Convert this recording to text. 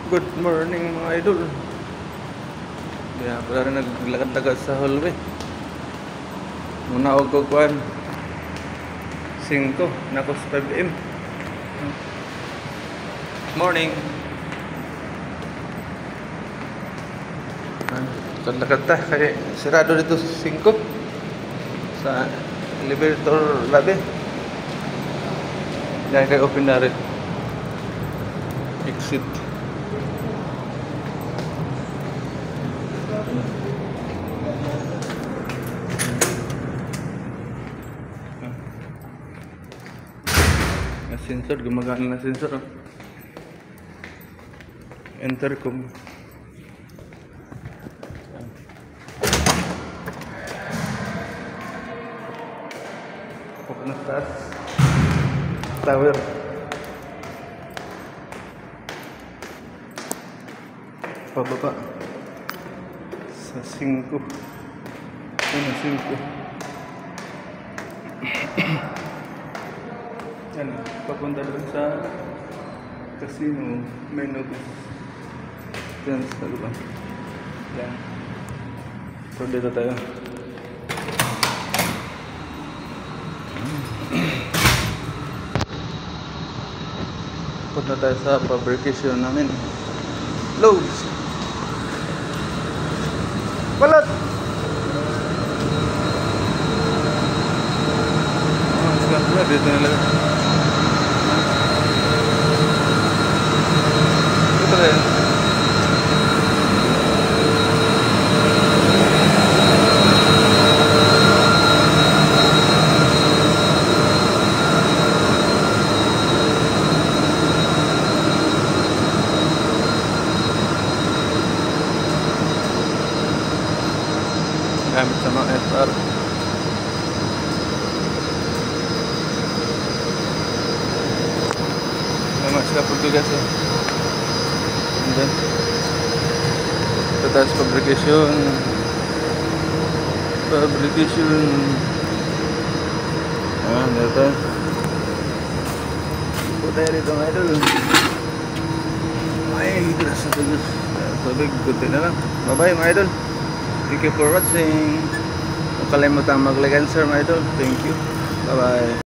Good morning mga idol. Kaya pala rin naglakad-lakad sa hallway. Muna ako kukuhan 5, nakos 5 am. Morning. Lakad ta kaya sirado dito sa 5 sa elevator lobby. Diyan kay open na rin. Exit. Na sensor, gumagana na sensor. Intercom. Papunta taas. Tower. Pababa. Sa 5. Ano 5? Yan, papunta doon sa casino, main office. Yan, sa lupa. Yan. So, dito tayo. Punta tayo sa fabrication namin. Loads! Balot! Dito na lang. Ito rin. Gamit sa mga SR. Sa Portugas eh. And then tatas fabrication dito puta rito mga idol. Ay grabe sa tubig. Tubig kunti na lang. Bye bye mga idol, thank you for watching. Huwag kalimutang mag-like and share mga idol. Thank you, bye bye.